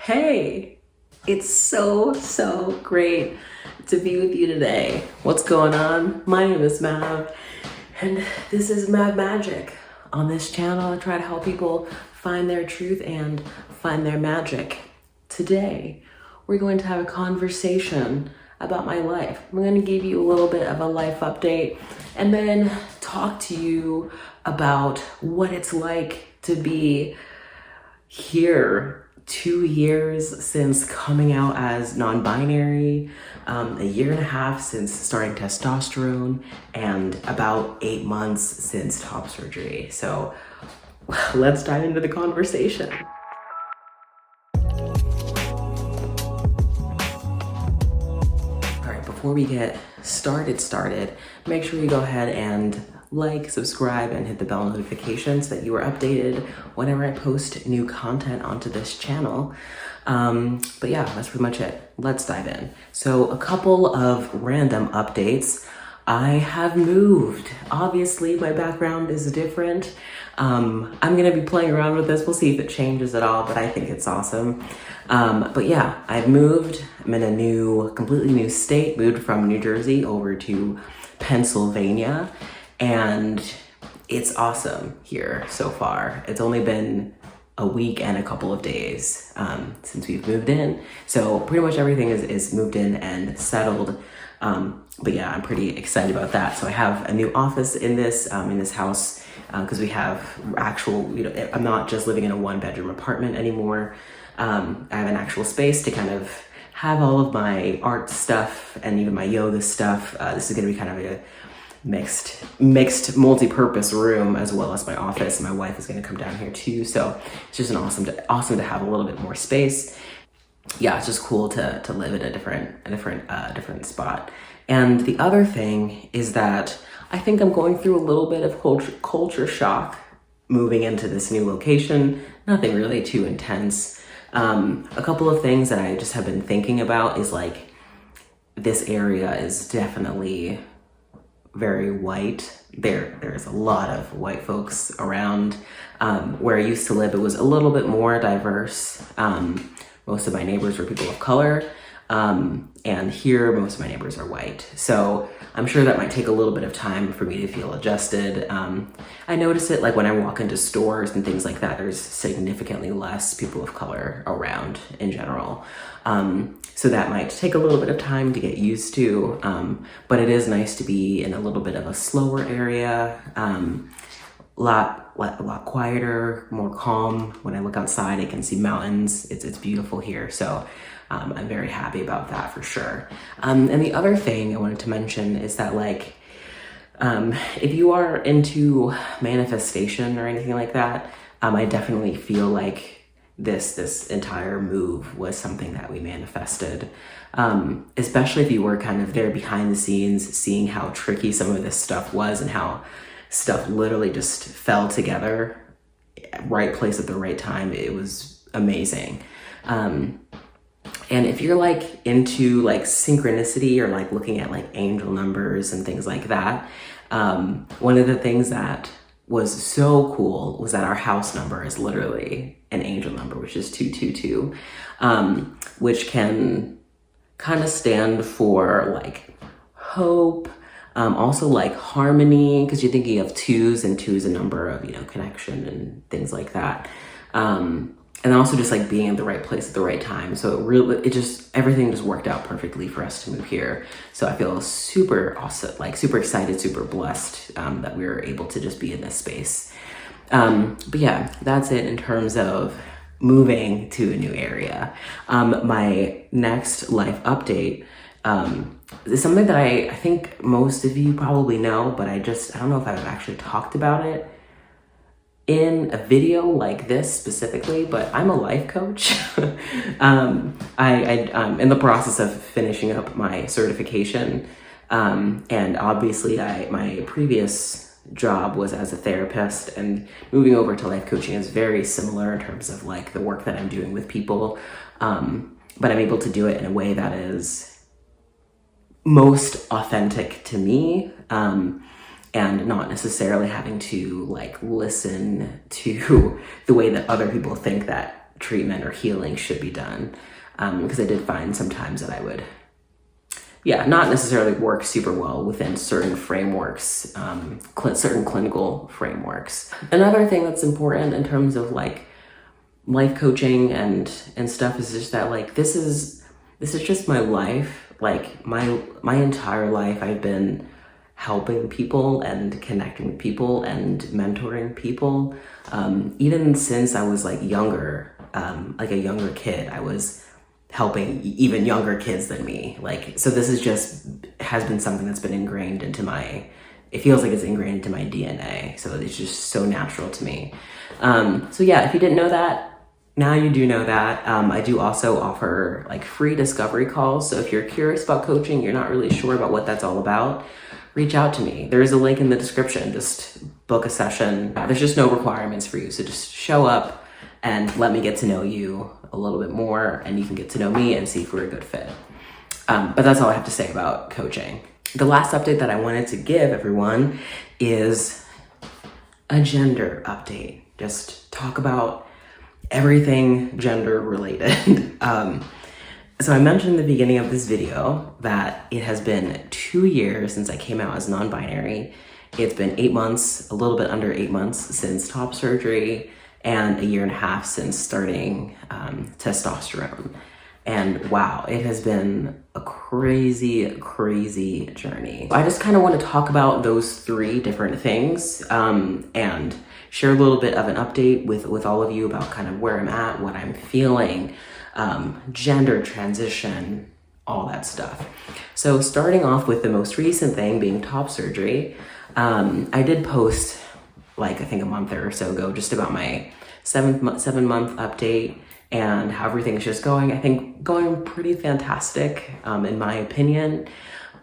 Hey, it's so great to be with you today. What's going on? My name is Mav, and this is Mav Magic. On this channel, I try to help people find their truth and find their magic. Today, we're going to have a conversation about my life. I'm going to give you a little bit of a life update and then talk to you about what it's like to be here 2 years since coming out as non-binary, a year and a half since starting testosterone, and about 8 months since top surgery. So let's dive into the conversation. All right, before we get started, make sure you go ahead and like, subscribe, and hit the bell notification so that you are updated whenever I post new content onto this channel. But yeah, that's pretty much it. Let's dive in. So a couple of random updates. I have moved. Obviously, my background is different. I'm gonna be playing around with this. We'll see if it changes at all, but I think it's awesome. But yeah, I've moved. I'm in a completely new state, moved from New Jersey over to Pennsylvania. And it's awesome here so far. It's only been a week and a couple of days since we've moved in. So pretty much everything is moved in and settled. But yeah, I'm pretty excited about that. So I have a new office in this house because we have actual, I'm not just living in a 1-bedroom apartment anymore. I have an actual space to kind of have all of my art stuff and even my yoga stuff. This is gonna be kind of a mixed multi-purpose room, as well as my office. My wife is going to come down here too, so it's just awesome to have a little bit more space. Yeah, it's just cool to live in a different spot. And the other thing is that I think I'm going through a little bit of culture shock moving into this new location. Nothing really too intense. A couple of things that I just have been thinking about is like, this area is definitely very white. There's a lot of white folks around. Where I used to live, it was a little bit more diverse. Most of my neighbors were people of color. And here, most of my neighbors are white. So I'm sure that might take a little bit of time for me to feel adjusted. I notice it like when I walk into stores and things like that, there's significantly less people of color around in general. So that might take a little bit of time to get used to, but it is nice to be in a little bit of a slower area, a lot quieter, more calm. When I look outside, I can see mountains. It's beautiful here. So I'm very happy about that for sure. And the other thing I wanted to mention is that like, if you are into manifestation or anything like that, I definitely feel like this entire move was something that we manifested, especially if you were kind of there behind the scenes, seeing how tricky some of this stuff was and how stuff literally just fell together, right place at the right time. It was amazing. And if you're like into like synchronicity or like looking at like angel numbers and things like that, one of the things that was so cool was that our house number is literally an angel number, which is 222, which can kind of stand for like hope, also like harmony, because you're thinking of twos, and two is a number of, connection and things like that. And also just like being in the right place at the right time. So everything just worked out perfectly for us to move here. So I feel super awesome, like super excited, super blessed that we were able to just be in this space. But yeah, that's it in terms of moving to a new area. My next life update is something that I think most of you probably know, but I don't know if I've actually talked about it in a video like this specifically, but I'm a life coach. I'm in the process of finishing up my certification. And obviously my previous job was as a therapist, and moving over to life coaching is very similar in terms of like the work that I'm doing with people. But I'm able to do it in a way that is most authentic to me. And not necessarily having to like listen to the way that other people think that treatment or healing should be done. Because I did find sometimes that I would, not necessarily work super well within certain frameworks, certain clinical frameworks. Another thing that's important in terms of like life coaching and stuff is just that like this is just my life. Like my entire life I've been helping people and connecting with people and mentoring people. Even since I was like younger, like a younger kid, I was helping even younger kids than me. Like, so this is has been something that's been ingrained into it feels like it's ingrained into my DNA. So it's just so natural to me. So yeah, if you didn't know that, now you do know that. I do also offer like free discovery calls. So if you're curious about coaching, you're not really sure about what that's all about, reach out to me. There's a link in the description. Just book a session. There's just no requirements for you. So just show up and let me get to know you a little bit more, and you can get to know me and see if we're a good fit. But that's all I have to say about coaching. The last update that I wanted to give everyone is a gender update. Just talk about everything gender related. So I mentioned in the beginning of this video that it has been 2 years since I came out as non-binary. It's been 8 months, a little bit under 8 months since top surgery, and 1.5 years since starting testosterone. And wow, it has been a crazy, crazy journey. I just kind of want to talk about those 3 different things and share a little bit of an update with all of you about kind of where I'm at, what I'm feeling, gender transition, all that stuff. So starting off with the most recent thing being top surgery, I did post like I think a month or so ago just about my 7-month update and how everything's just going. I think going pretty fantastic, in my opinion.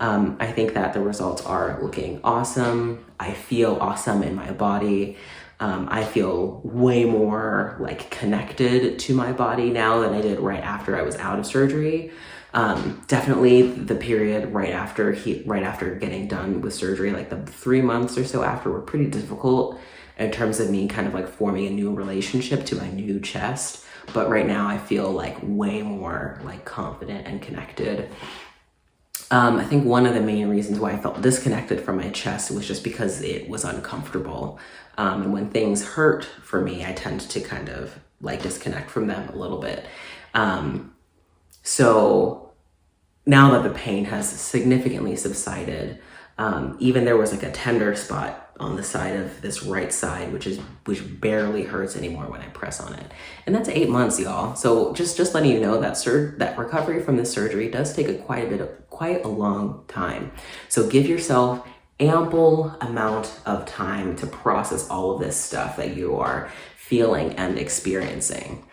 I think that the results are looking awesome. I feel awesome in my body. I feel way more like connected to my body now than I did right after I was out of surgery. Definitely the period right after getting done with surgery, like the 3 months or so after, were pretty difficult in terms of me kind of like forming a new relationship to my new chest. But right now I feel like way more like confident and connected. I think one of the main reasons why I felt disconnected from my chest was just because it was uncomfortable. And when things hurt for me, I tend to kind of like disconnect from them a little bit. So now that the pain has significantly subsided, even there was like a tender spot on the side of this right side, which barely hurts anymore when I press on it. And that's 8 months, y'all. So just letting you know that that recovery from this surgery does take quite a long time. So give yourself ample amount of time to process all of this stuff that you are feeling and experiencing.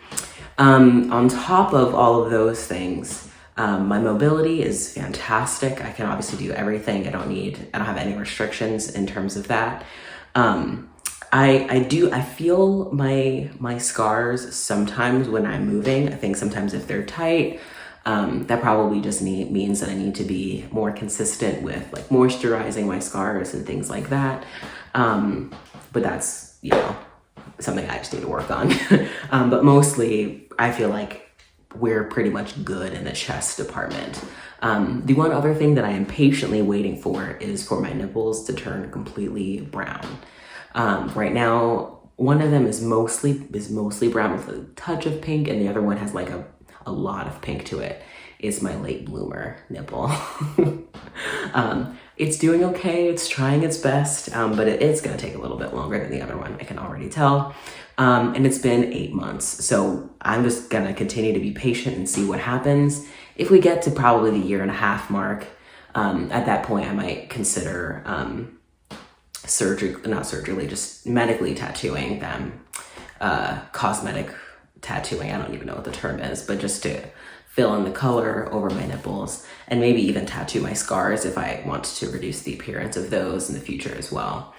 On top of all of those things, my mobility is fantastic. I can obviously do everything. I don't have any restrictions in terms of that. I feel my scars sometimes when I'm moving. I think sometimes if they're tight, that probably just means that I need to be more consistent with like moisturizing my scars and things like that. But that's, something I just need to work on. But mostly I feel like we're pretty much good in the chest department. The one other thing that I am patiently waiting for is for my nipples to turn completely brown. Right now, one of them is mostly brown with a touch of pink, and the other one has like a lot of pink to it. It's my late bloomer nipple. It's doing okay, it's trying its best, but it's gonna take a little bit longer than the other one, I can already tell. And it's been 8 months, so I'm just gonna continue to be patient and see what happens. If we get to probably the 1.5 year mark, at that point I might consider not surgically, just medically tattooing them, cosmetic tattooing, I don't even know what the term is, but just to fill in the color over my nipples and maybe even tattoo my scars if I want to reduce the appearance of those in the future as well.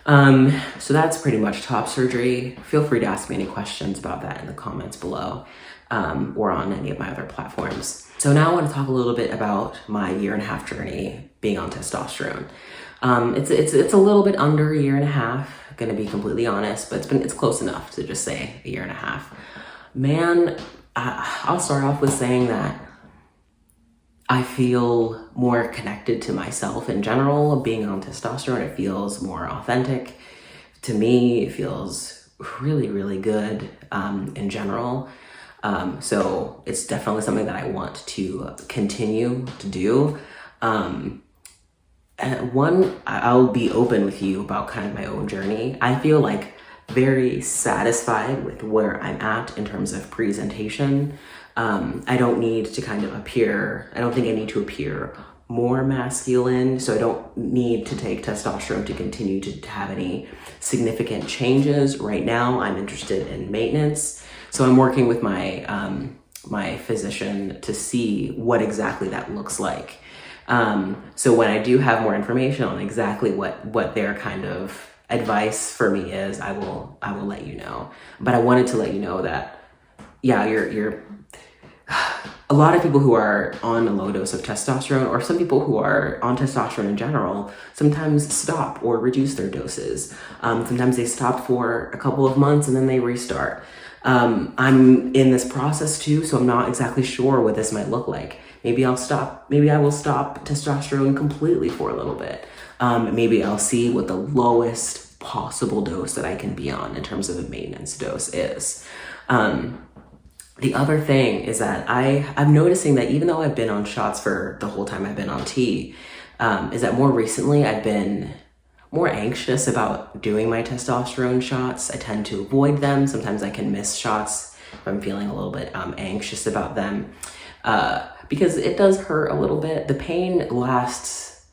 So that's pretty much top surgery. Feel free to ask me any questions about that in the comments below, or on any of my other platforms. So now I want to talk a little bit about my 1.5 year journey being on testosterone. It's a little bit under 1.5 years, gonna be completely honest, but it's close enough to just say 1.5 years. Man, I'll start off with saying that I feel more connected to myself in general. Being on testosterone, it feels more authentic to me. It feels really, really good in general. So it's definitely something that I want to continue to do. And I'll be open with you about kind of my own journey. I feel like very satisfied with where I'm at in terms of presentation. I don't need to kind of appear, I don't think I need to appear more masculine, so I don't need to take testosterone to continue to have any significant changes. Right now, I'm interested in maintenance, so I'm working with my my physician to see what exactly that looks like. So when I do have more information on exactly what their kind of advice for me is, I will let you know. But I wanted to let you know that, yeah, you're a lot of people who are on a low dose of testosterone, or some people who are on testosterone in general, sometimes stop or reduce their doses. Sometimes they stop for a couple of months and then they restart. I'm in this process too, so I'm not exactly sure what this might look like. Maybe I will stop testosterone completely for a little bit. Maybe I'll see what the lowest possible dose that I can be on in terms of a maintenance dose is. The other thing is that I'm noticing that even though I've been on shots for the whole time I've been on T, is that more recently I've been more anxious about doing my testosterone shots. I tend to avoid them. Sometimes I can miss shots if I'm feeling a little bit anxious about them, because it does hurt a little bit. The pain lasts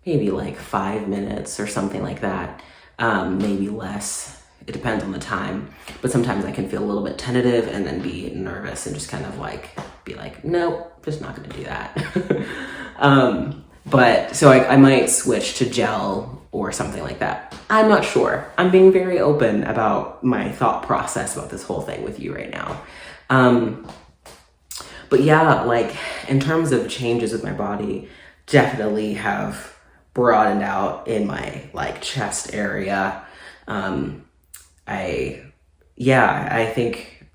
maybe like 5 minutes or something like that, maybe less. It depends on the time, but sometimes I can feel a little bit tentative and then be nervous and just kind of like be like, nope, just not gonna do that. But so I might switch to gel or something like that. I'm not sure. I'm being very open about my thought process about this whole thing with you right now. But yeah, like in terms of changes with my body, definitely have broadened out in my like chest area. I think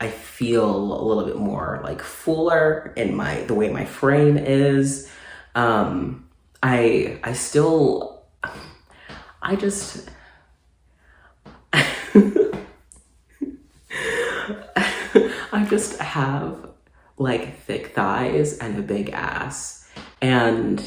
I feel a little bit more like fuller in the way my frame is. I just I just have like thick thighs and a big ass, and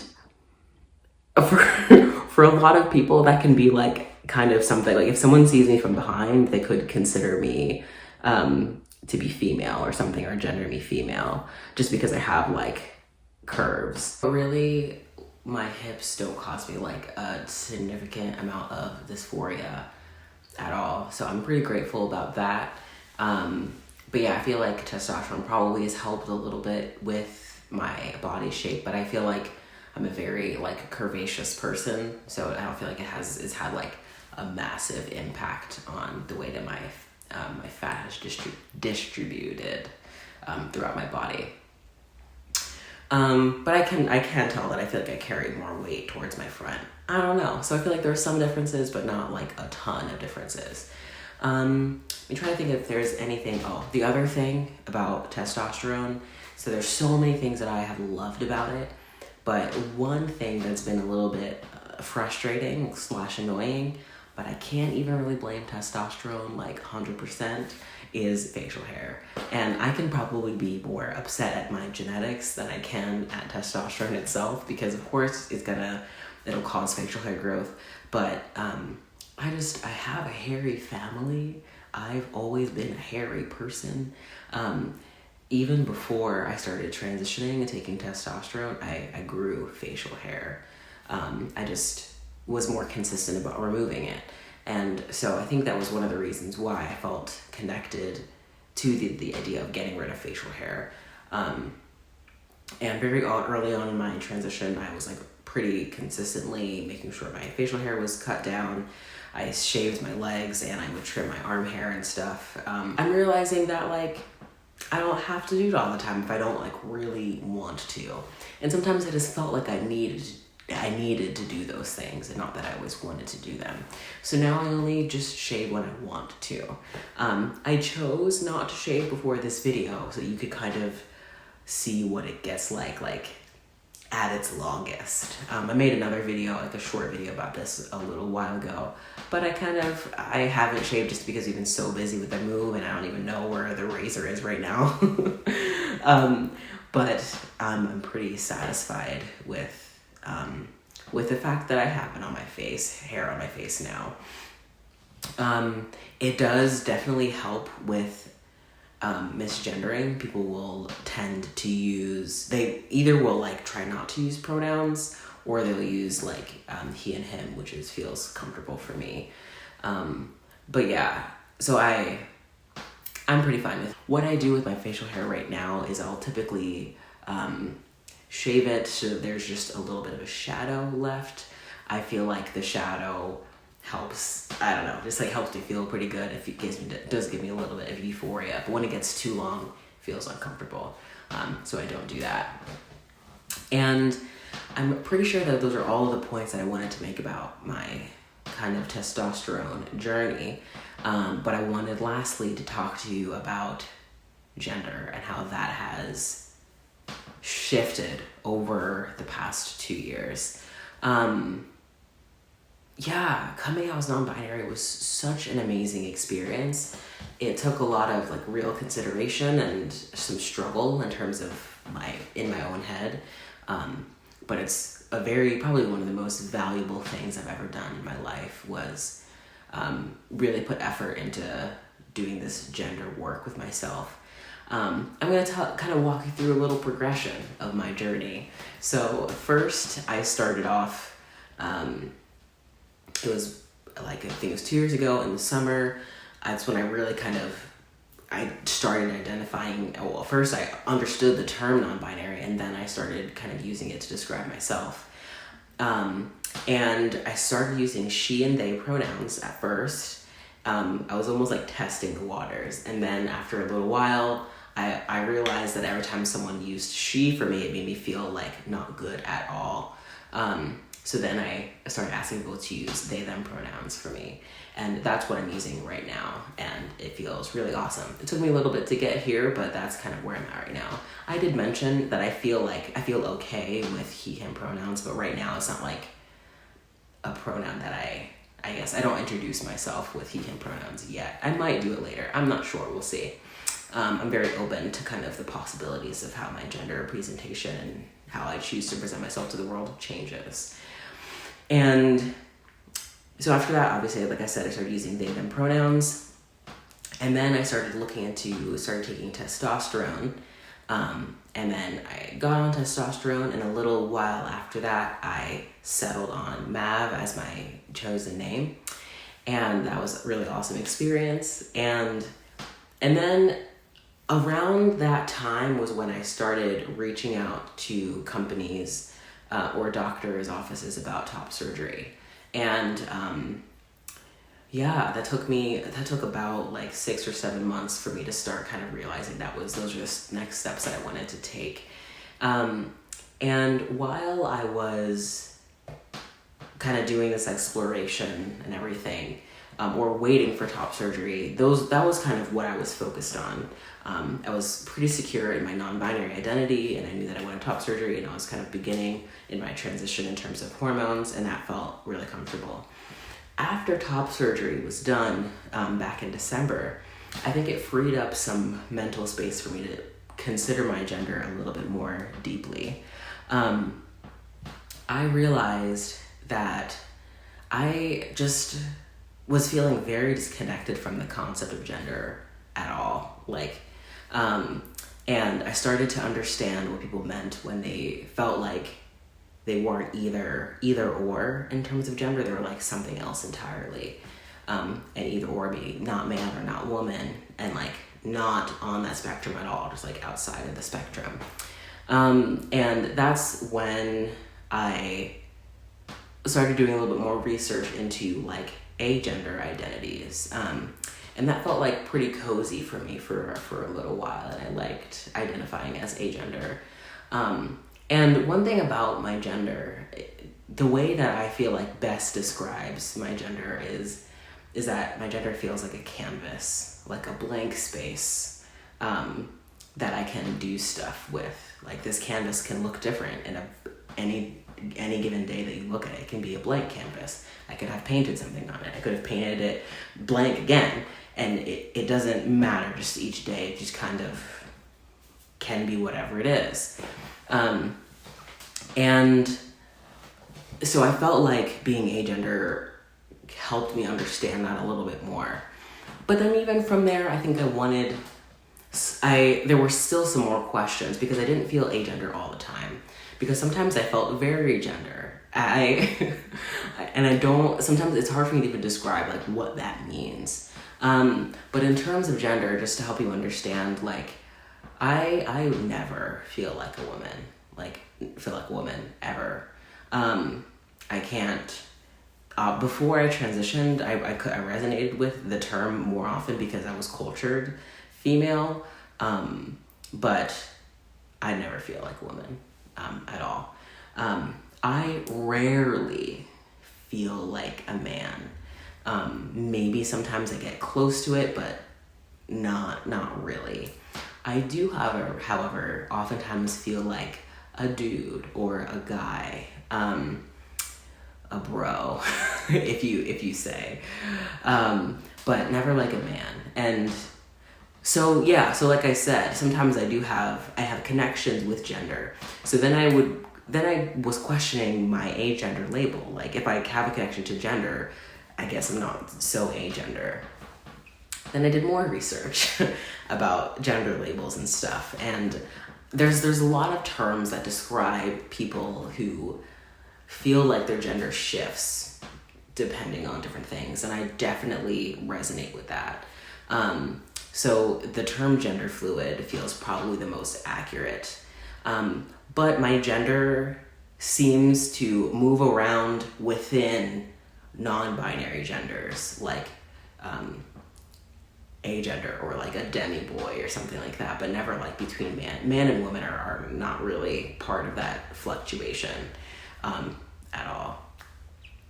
for a lot of people that can be like kind of something, like if someone sees me from behind, they could consider me to be female or something, or gender me female, just because I have like curves. But really, my hips don't cause me like a significant amount of dysphoria at all, so I'm pretty grateful about that. But yeah, I feel like testosterone probably has helped a little bit with my body shape, but I feel like I'm a very like curvaceous person, so I don't feel like it's had like a massive impact on the way that my my fat is distributed throughout my body. But I can tell that I feel like I carry more weight towards my front. I don't know. So I feel like there are some differences, but not like a ton of differences. I'm trying to think if there's anything. Oh, the other thing about testosterone. So there's so many things that I have loved about it, but one thing that's been a little bit frustrating / annoying, but I can't even really blame testosterone like 100%, is facial hair. And I can probably be more upset at my genetics than I can at testosterone itself, because of course it'll cause facial hair growth. But I have a hairy family. I've always been a hairy person. Even before I started transitioning and taking testosterone, I grew facial hair. I just was more consistent about removing it. And so I think that was one of the reasons why I felt connected to the idea of getting rid of facial hair. And very early on in my transition, I was like pretty consistently making sure my facial hair was cut down. I shaved my legs and I would trim my arm hair and stuff. I'm realizing that like I don't have to do it all the time if I don't like really want to. And sometimes I just felt like I needed I needed to do those things, and not that I always wanted to do them. So now I only just shave when I want to. I chose not to shave before this video so you could kind of see what it gets like at its longest. I made another video, like a short video about this a little while ago, but I haven't shaved just because we've been so busy with the move and I don't even know where the razor is right now. But I'm pretty satisfied with the fact that I have it on my face, hair on my face now. It does definitely help with misgendering. People will tend to they either will try not to use pronouns, or they'll use he and him, which feels comfortable for me. But yeah, so I'm pretty fine with what I do with my facial hair right now. Is I'll typically shave it so there's just a little bit of a shadow left. I feel like the shadow helps, I don't know, just helps me feel pretty good. If it does give me a little bit of euphoria, but when it gets too long, it feels uncomfortable. So I don't do that. And I'm pretty sure that those are all of the points that I wanted to make about my kind of testosterone journey. But I wanted lastly to talk to you about gender and how that has shifted over the past 2 years. Yeah, coming out as non-binary was such an amazing experience. It took a lot of real consideration and some struggle in terms of in my own head. But it's probably one of the most valuable things I've ever done in my life was really put effort into doing this gender work with myself. I'm going to kind of walk you through a little progression of my journey. So first I started off, it was I think it was 2 years ago in the summer. That's when I really I started identifying, well, first I understood the term non-binary, and then I started kind of using it to describe myself. And I started using she and they pronouns at first. I was almost testing the waters. And then after a little while, I realized that every time someone used she for me, it made me feel not good at all. So then I started asking people to use they, them pronouns for me. And that's what I'm using right now. And it feels really awesome. It took me a little bit to get here, but that's kind of where I'm at right now. I did mention that I feel okay with he, him pronouns, but right now it's not a pronoun that I guess I don't introduce myself with he, him pronouns yet. I might do it later. I'm not sure. We'll see. I'm very open to kind of the possibilities of how my gender presentation and how I choose to present myself to the world changes. And so after that, obviously, like I said, I started using they, them pronouns. And then I started taking testosterone. And then I got on testosterone, and a little while after that, I settled on Mav as my chosen name. And that was a really awesome experience. And then around that time was when I started reaching out to companies or doctors' offices about top surgery. And that took about 6 or 7 months for me to start kind of realizing those were the next steps that I wanted to take. And while I was kind of doing this exploration and everything, or waiting for top surgery, that was kind of what I was focused on. I was pretty secure in my non-binary identity, and I knew that I wanted top surgery, and I was kind of beginning in my transition in terms of hormones, and that felt really comfortable. After top surgery was done back in December, I think it freed up some mental space for me to consider my gender a little bit more deeply. I realized that I just was feeling very disconnected from the concept of gender at all. And I started to understand what people meant when they felt like they weren't either or in terms of gender. They were something else entirely. And either or be not man or not woman, and not on that spectrum at all, just outside of the spectrum. And that's when I started doing a little bit more research into agender identities. And that felt pretty cozy for me for a little while, and I liked identifying as agender. And one thing about my gender the way that I feel like best describes my gender is that my gender feels like a canvas, like a blank space, that I can do stuff with. Like this canvas can look different in any given day that you look at it. It can be a blank canvas. I could have painted something on it. I could have painted it blank again, and it doesn't matter. Just each day, it just kind of can be whatever it is. And so I felt like being agender helped me understand that a little bit more. But then even from there, I think there were still some more questions because I didn't feel agender all the time. Because sometimes I felt very gender. Sometimes it's hard for me to even describe like what that means. But in terms of gender, just to help you understand, like, I never feel like a woman, ever. I can't. Before I transitioned, I resonated with the term more often because I was cultured female, but I never feel like a woman at all. I rarely feel like a man. Maybe sometimes I get close to it, but not really. I do, however, oftentimes feel like a dude or a guy, a bro, if you say, but never like a man. And so like I said, sometimes I have connections with gender. So then I was questioning my agender label. Like if I have a connection to gender, I guess I'm not so agender. Then I did more research about gender labels and stuff, and there's a lot of terms that describe people who feel like their gender shifts depending on different things, and I definitely resonate with that. So the term gender fluid feels probably the most accurate, but my gender seems to move around within non-binary genders, like agender or like a demi-boy or something like that, but never like between man and woman are not really part of that fluctuation at all.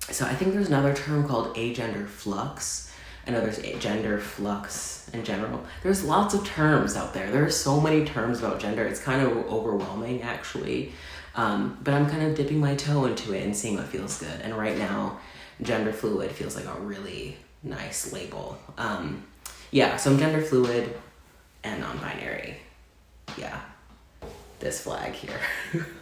So I think there's another term called agender flux. I know there's gender flux in general. There's lots of terms out there. There are so many terms about gender. It's kind of overwhelming, actually. But I'm kind of dipping my toe into it and seeing what feels good. And right now, gender fluid feels like a really nice label. So I'm gender fluid and non-binary. Yeah. This flag here.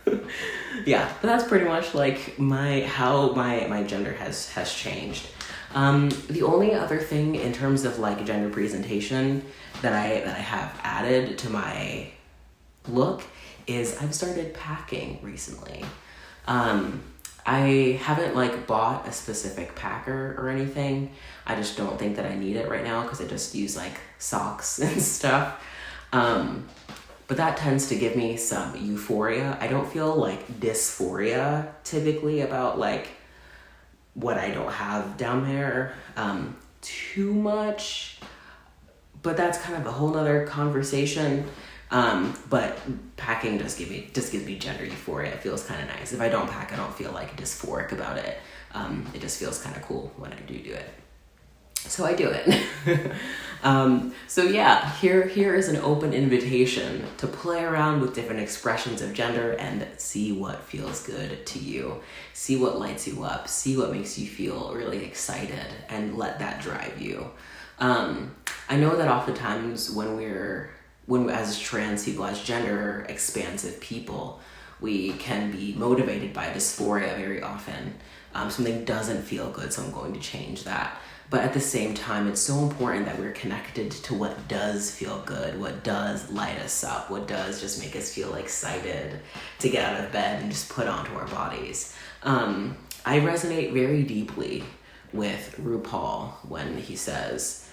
But that's pretty much like how my gender has changed. The only other thing in terms of like gender presentation that I have added to my look is I've started packing recently. I haven't like bought a specific packer or anything. I just don't think that I need it right now because I just use like socks and stuff. But that tends to give me some euphoria. I don't feel like dysphoria typically about like what I don't have down there too much, but that's kind of a whole nother conversation. But packing just gives me gender euphoria. It feels kind of nice. If I don't pack, I don't feel like dysphoric about it. It just feels kind of cool when I do it. So I do it. Here is an open invitation to play around with different expressions of gender and see what feels good to you. See what lights you up. See what makes you feel really excited and let that drive you. I know that oftentimes when as trans people, as gender expansive people, we can be motivated by dysphoria very often. Something doesn't feel good, so I'm going to change that. But at the same time, it's so important that we're connected to what does feel good, what does light us up, what does just make us feel excited to get out of bed and just put onto our bodies. I resonate very deeply with RuPaul when he says,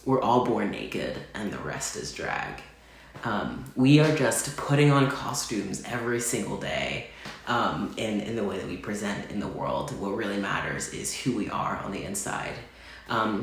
we're all born naked and the rest is drag. We are just putting on costumes every single day in the way that we present in the world. What really matters is who we are on the inside.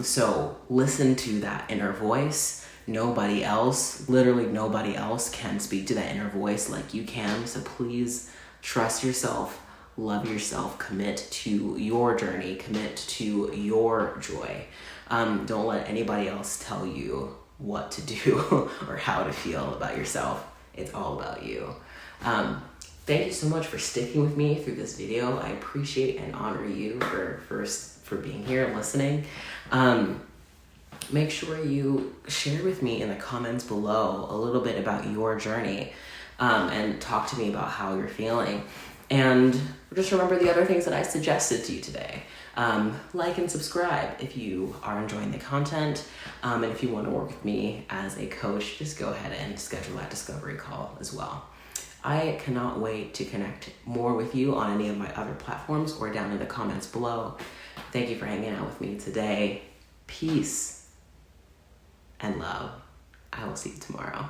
So listen to that inner voice. Nobody else, literally nobody else can speak to that inner voice like you can. So please trust yourself, love yourself, commit to your journey, commit to your joy. Don't let anybody else tell you what to do or how to feel about yourself. It's all about you. Thank you so much for sticking with me through this video. I appreciate and honor you for being here and listening. Make sure you share with me in the comments below a little bit about your journey, and talk to me about how you're feeling. And just remember the other things that I suggested to you today. Like and subscribe if you are enjoying the content. And if you want to work with me as a coach, just go ahead and schedule that discovery call as well. I cannot wait to connect more with you on any of my other platforms or down in the comments below. Thank you for hanging out with me today. Peace and love. I will see you tomorrow.